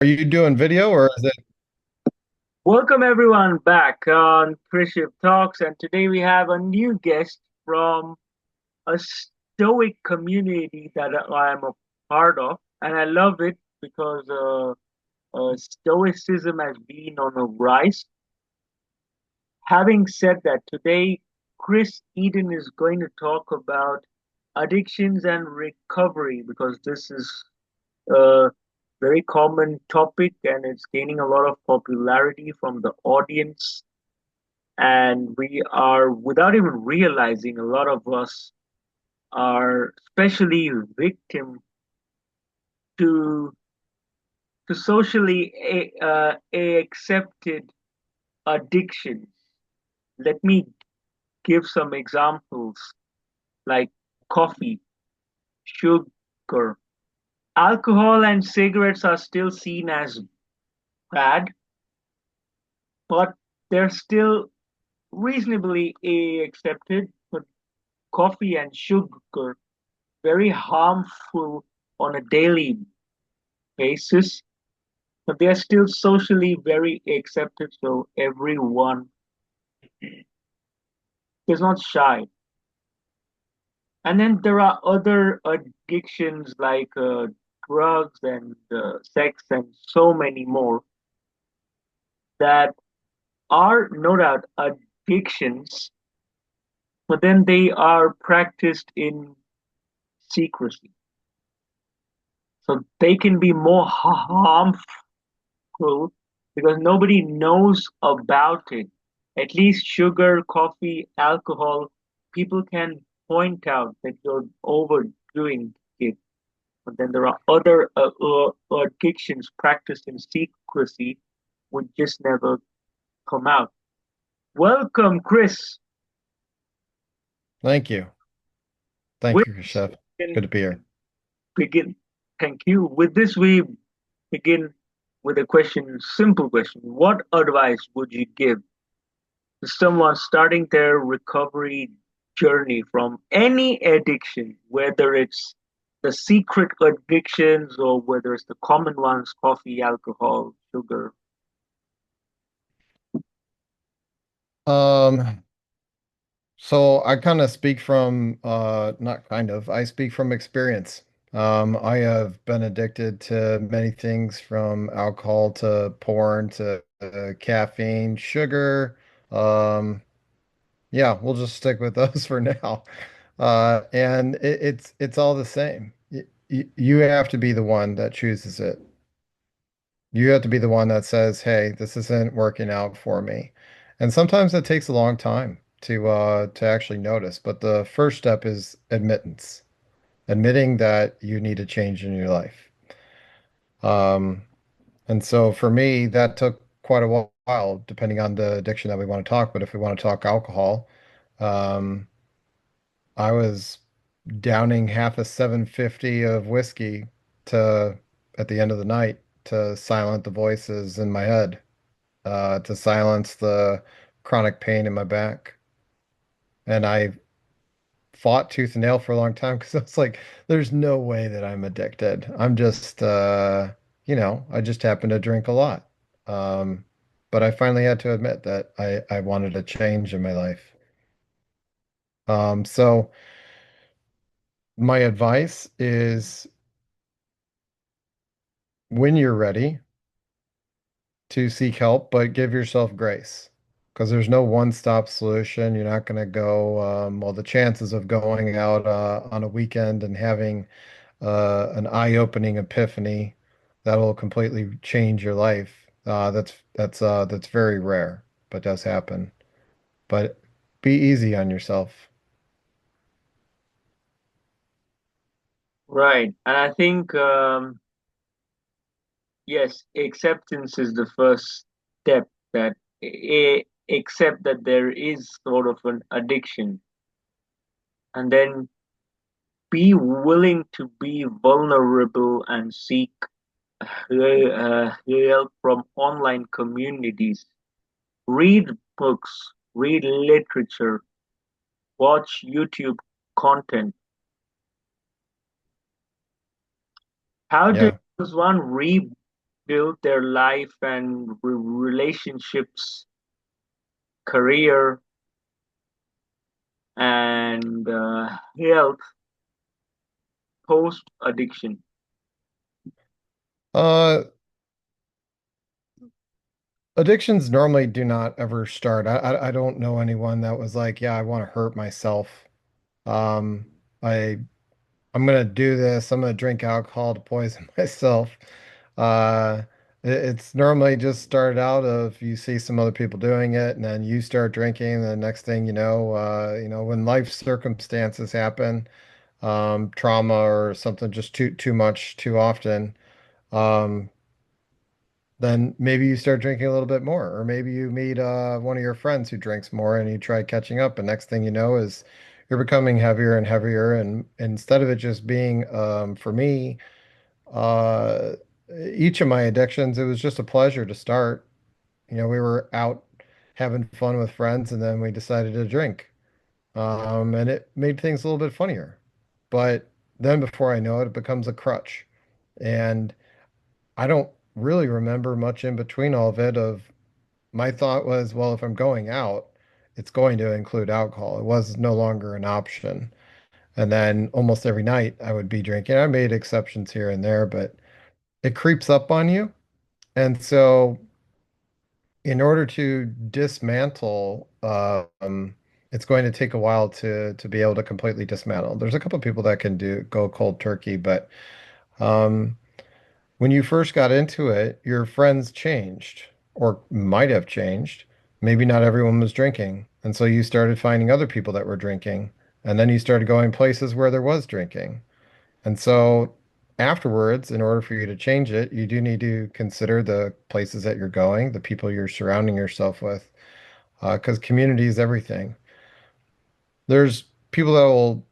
Are you doing video or is it? Welcome everyone back on Krishiv Talks, and today we have a new guest from a stoic community that I am a part of, and I love it because stoicism has been on a rise. Having said that, today Chris Eden is going to talk about addictions and recovery because this is a very common topic and it's gaining a lot of popularity from the audience. And we are, without even realizing, a lot of us are especially victim to socially accepted addictions. Let me give some examples like coffee, sugar, alcohol, and cigarettes are still seen as bad, but they're still reasonably accepted. But coffee and sugar very harmful on a daily basis, but they are still socially very accepted, so everyone is not shy. And then there are other addictions like drugs and sex and so many more that are no doubt addictions, but then they are practiced in secrecy. So they can be more harmful because nobody knows about it. At least sugar, coffee, alcohol, people can point out that you're overdoing it. But then there are other addictions practiced in secrecy which just never come out. Welcome, Chris. Thank you. With Thank you, this, Chef. we Good can to be here. begin. Thank you. With this, we begin with a question, simple question. What advice would you give someone starting their recovery journey from any addiction, whether it's the secret addictions or whether it's the common ones, coffee, alcohol, sugar? Um, so I kind of speak from not kind of, I speak from experience. I have been addicted to many things from alcohol to porn to caffeine, sugar. Um, yeah, we'll just stick with those for now. And it's all the same. You have to be the one that chooses it. You have to be the one that says, "Hey, this isn't working out for me." And sometimes it takes a long time to actually notice, but the first step is admittance, admitting that you need a change in your life. Um, and so for me, that took quite a while, depending on the addiction that we want to talk. But if we want to talk alcohol, um, I was downing half a 750 of whiskey to at the end of the night to silence the voices in my head. To silence the chronic pain in my back. And I fought tooth and nail for a long time because I was like, there's no way that I'm addicted. I'm just, I just happen to drink a lot. Um, but I finally had to admit that I wanted a change in my life. So my advice is when you're ready to seek help, but give yourself grace because there's no one-stop solution. You're not going to go, well, the chances of going out on a weekend and having an eye-opening epiphany that'll completely change your life. That's very rare, but does happen. But be easy on yourself. Right. And I think, yes, acceptance is the first step that accept that there is sort of an addiction and then be willing to be vulnerable and seek help from online communities. Read books, read literature, watch YouTube content. How Yeah. does one rebuild build their life and relationships, career, and health post addiction. Uh, Addictions normally do not ever start. I don't know anyone that was like, yeah, I want to hurt myself. Um, I I'm gonna do this. I'm gonna drink alcohol to poison myself. Uh, it's normally just started out of you see some other people doing it, and then you start drinking. And the next thing you know, when life circumstances happen, trauma or something just too much too often, um, then maybe you start drinking a little bit more, or maybe you meet one of your friends who drinks more, and you try catching up. And next thing you know is you're becoming heavier and heavier. And instead of it just being for me. Uh, each of my addictions, it was just a pleasure to start. You know, we were out having fun with friends, and then we decided to drink. And it made things a little bit funnier. But then before I know it, it becomes a crutch. And I don't really remember much in between all of it of my thought was, well, if I'm going out, it's going to include alcohol. It was no longer an option. And then almost every night I would be drinking. I made exceptions here and there, but it creeps up on you. And so, in order to dismantle, it's going to take a while to be able to completely dismantle. There's a couple of people that can do go cold turkey, but um, when you first got into it, your friends changed or might have changed. Maybe not everyone was drinking, and so you started finding other people that were drinking, and then you started going places where there was drinking. And so afterwards, in order for you to change it, you do need to consider the places that you're going, the people you're surrounding yourself with, because community is everything. There's people that will,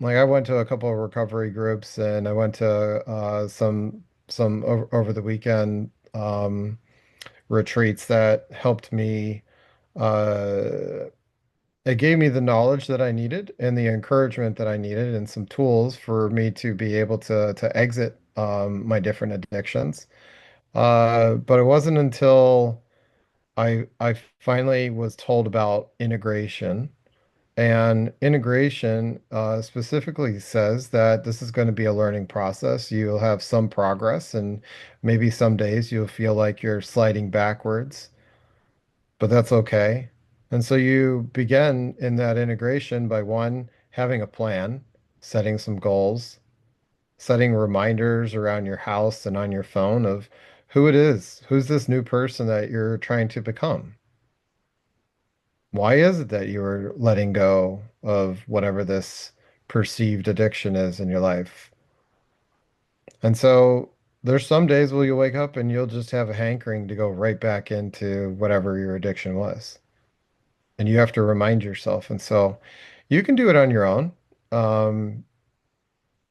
like I went to a couple of recovery groups and I went to some over the weekend retreats that helped me. Uh, it gave me the knowledge that I needed and the encouragement that I needed and some tools for me to be able to exit my different addictions. But it wasn't until I finally was told about integration. And integration specifically says that this is going to be a learning process. You'll have some progress, and maybe some days you'll feel like you're sliding backwards, but that's okay. And so you begin in that integration by one, having a plan, setting some goals, setting reminders around your house and on your phone of who it is, who's this new person that you're trying to become. Why is it that you are letting go of whatever this perceived addiction is in your life? And so there's some days where you'll wake up and you'll just have a hankering to go right back into whatever your addiction was. And you have to remind yourself. And so you can do it on your own. Um,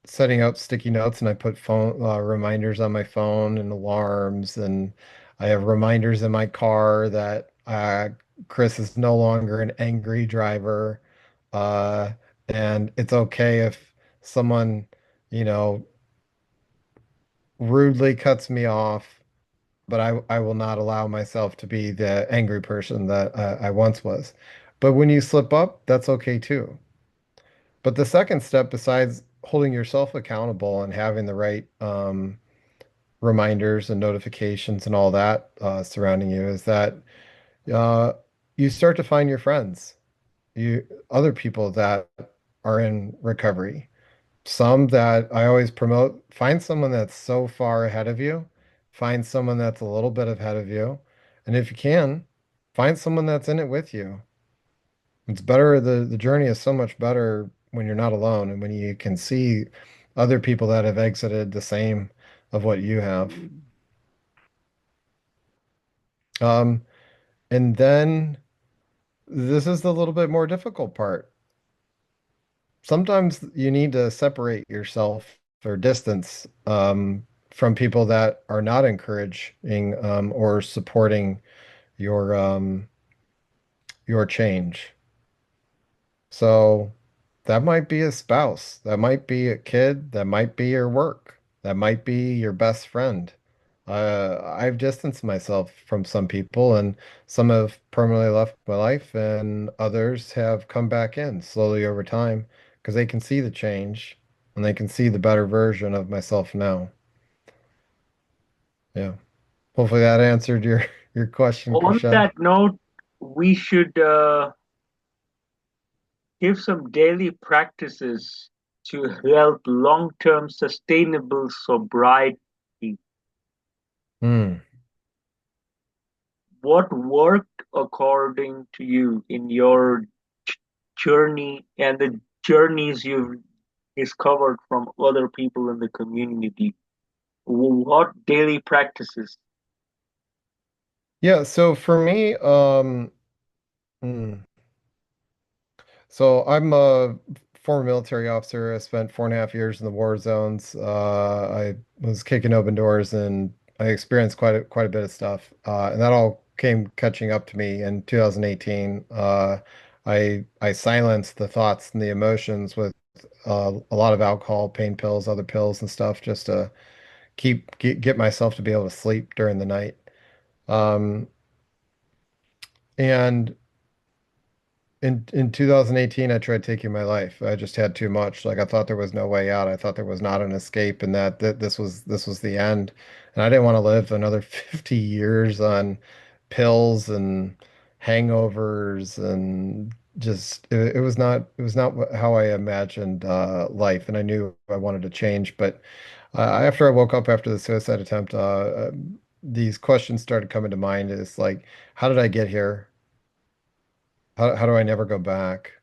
Setting out sticky notes, and I put phone reminders on my phone and alarms, and I have reminders in my car that Chris is no longer an angry driver, uh, and it's okay if someone, you know, rudely cuts me off, but I will not allow myself to be the angry person that I once was. But when you slip up, that's okay too. But the second step, besides holding yourself accountable and having the right reminders and notifications and all that surrounding you, is that uh, you start to find your friends, you other people that are in recovery. Some that I always promote, find someone that's so far ahead of you, find someone that's a little bit ahead of you, and if you can, find someone that's in it with you. It's better, the journey is so much better when you're not alone and when you can see other people that have exited the same of what you have. Um, and then this is the little bit more difficult part. Sometimes you need to separate yourself or distance from people that are not encouraging or supporting your change. So that might be a spouse, that might be a kid, that might be your work, that might be your best friend. I've distanced myself from some people, and some have permanently left my life, and others have come back in slowly over time because they can see the change and they can see the better version of myself now. Yeah. Hopefully that answered your your question, On Krishan. that note, we should give some daily practices to help long-term sustainable sobriety. Hmm. What worked according to you in your journey and the journeys you've discovered from other people in the community? What daily practices? Yeah, so for me, hmm, so I'm a former military officer. I spent 4.5 years in the war zones. I was kicking open doors and I experienced quite a bit of stuff. And that all came catching up to me in 2018. I silenced the thoughts and the emotions with a lot of alcohol, pain pills, other pills and stuff, just to get myself to be able to sleep during the night. Um, and in 2018, I tried taking my life. I just had too much. Like I thought there was no way out. I thought there was not an escape, and that this was the end. And I didn't want to live another 50 years on pills and hangovers and just it was not how I imagined life. And I knew I wanted to change. But after I woke up after the suicide attempt, these questions started coming to mind. Is like, how did I get here? How do I never go back?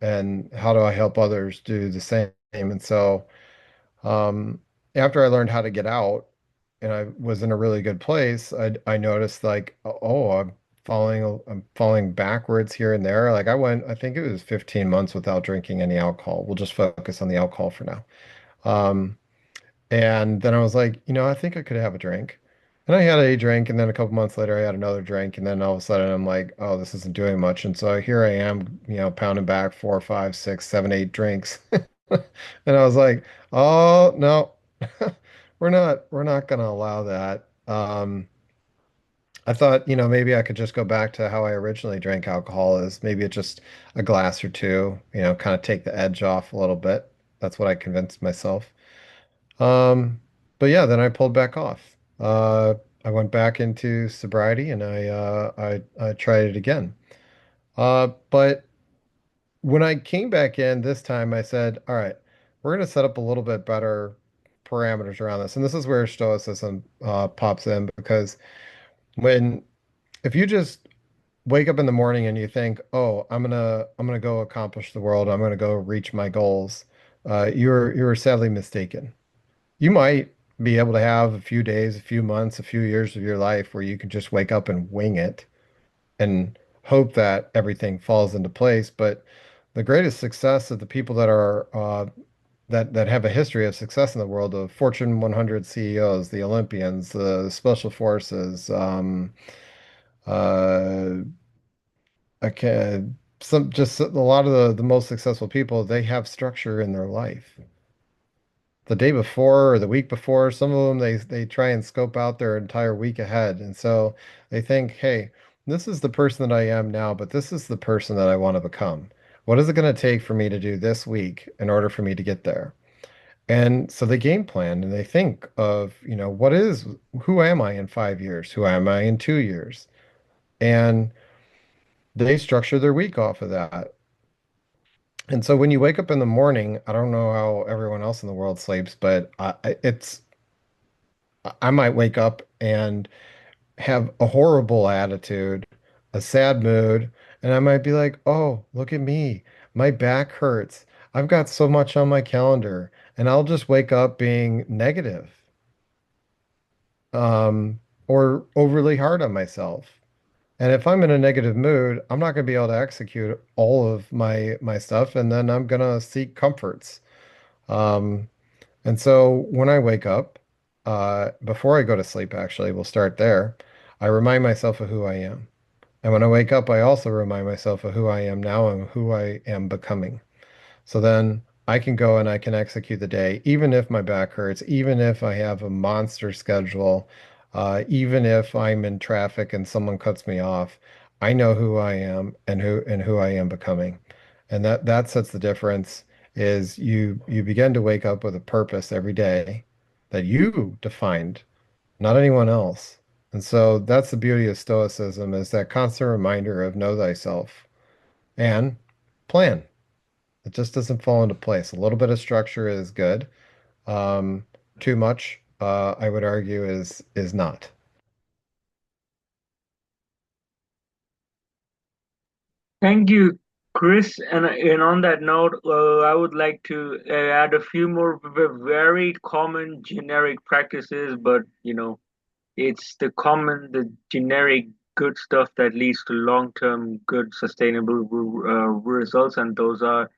And how do I help others do the same? And so, um, after I learned how to get out and I was in a really good place, I noticed like, oh, I'm falling backwards here and there. Like I think it was 15 months without drinking any alcohol. We'll just focus on the alcohol for now. Um, and then I was like, I think I could have a drink. And I had a drink, and then a couple months later, I had another drink, and then all of a sudden, I'm like, oh, this isn't doing much. And so here I am, pounding back 4, 5, 6, 7, 8 drinks. And I was like, oh, no, we're not gonna allow that. I thought, maybe I could just go back to how I originally drank alcohol is maybe it's just a glass or two, kind of take the edge off a little bit. That's what I convinced myself. Um, but yeah, then I pulled back off. I went back into sobriety and I tried it again. But when I came back in this time, I said, all right, we're going to set up a little bit better parameters around this. And this is where stoicism pops in because when if you just wake up in the morning and you think, oh, I'm gonna go accomplish the world, I'm gonna go reach my goals, you're sadly mistaken. You might be able to have a few days, a few months, a few years of your life where you can just wake up and wing it and hope that everything falls into place. But the greatest success of the people that are that have a history of success in the world of Fortune 100 CEOs, the Olympians, the special forces, uh, I can, some just a lot of the most successful people, they have structure in their life the day before or the week before. Some of them they try and scope out their entire week ahead, and so they think, hey, this is the person that I am now, but this is the person that I want to become. What is it going to take for me to do this week in order for me to get there? And so they game plan and they think of, who am I in 5 years? Who am I in 2 years? And they structure their week off of that. And so when you wake up in the morning, I don't know how everyone else in the world sleeps, but I might wake up and have a horrible attitude, a sad mood, and I might be like, "Oh, look at me. My back hurts. I've got so much on my calendar." And I'll just wake up being negative, or overly hard on myself. And if I'm in a negative mood, I'm not going to be able to execute all of my stuff, and then I'm going to seek comforts. Um, And so when I wake up, before I go to sleep, actually, we'll start there. I remind myself of who I am. And when I wake up, I also remind myself of who I am now and who I am becoming. So then I can go and I can execute the day, even if my back hurts, even if I have a monster schedule, even if I'm in traffic and someone cuts me off. I know who I am and who I am becoming. And that sets the difference is you begin to wake up with a purpose every day that you defined, not anyone else. And so that's the beauty of Stoicism is that constant reminder of know thyself and plan. It just doesn't fall into place. A little bit of structure is good. Um, Too much, I would argue, is not. Thank you, Chris. And on that note, I would like to add a few more very common generic practices, but it's the generic good stuff that leads to long-term good, sustainable results, and those are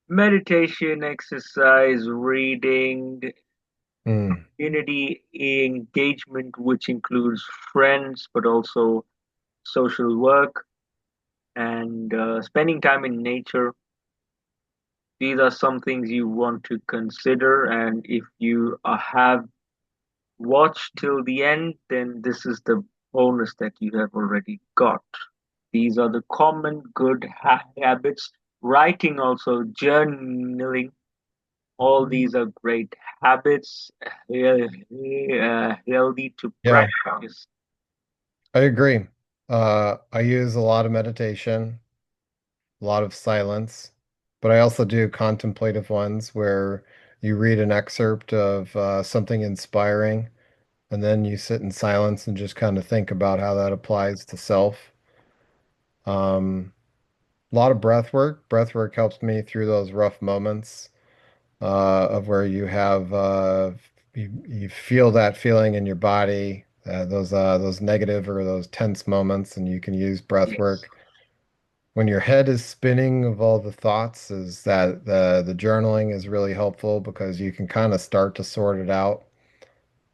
meditation, exercise, reading, Mm, community engagement, which includes friends, but also social work and spending time in nature. These are some things you want to consider, and if you have watched till the end, then this is the bonus that you have already got. These are the common good habits. Writing, also journaling, all these are great habits, healthy to yeah, practice. I agree. I use a lot of meditation, a lot of silence, but I also do contemplative ones where you read an excerpt of something inspiring, and then you sit in silence and just kind of think about how that applies to self. A lot of breath work. Breath work helps me through those rough moments of where you have you feel that feeling in your body, those negative or those tense moments, and you can use breath Yes. work. When your head is spinning of all the thoughts, is that the journaling is really helpful because you can kind of start to sort it out.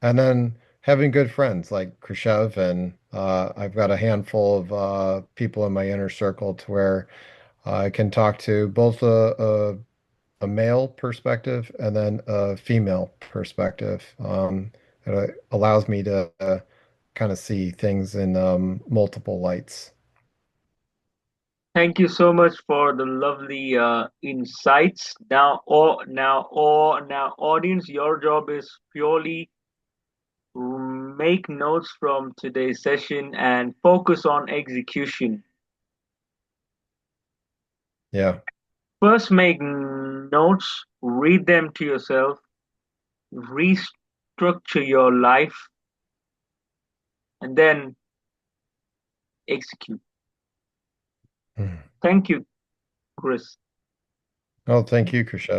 And then having good friends like Krishiv and I've got a handful of people in my inner circle to where I can talk to both a male perspective and then a female perspective. It allows me to kind of see things in multiple lights. Thank you so much for the lovely insights. Now, audience, your job is purely make notes from today's session and focus on execution. Yeah. First, make notes, read them to yourself, restructure your life, and then execute. Mm. Thank you, Chris. Oh, thank you, Krisha.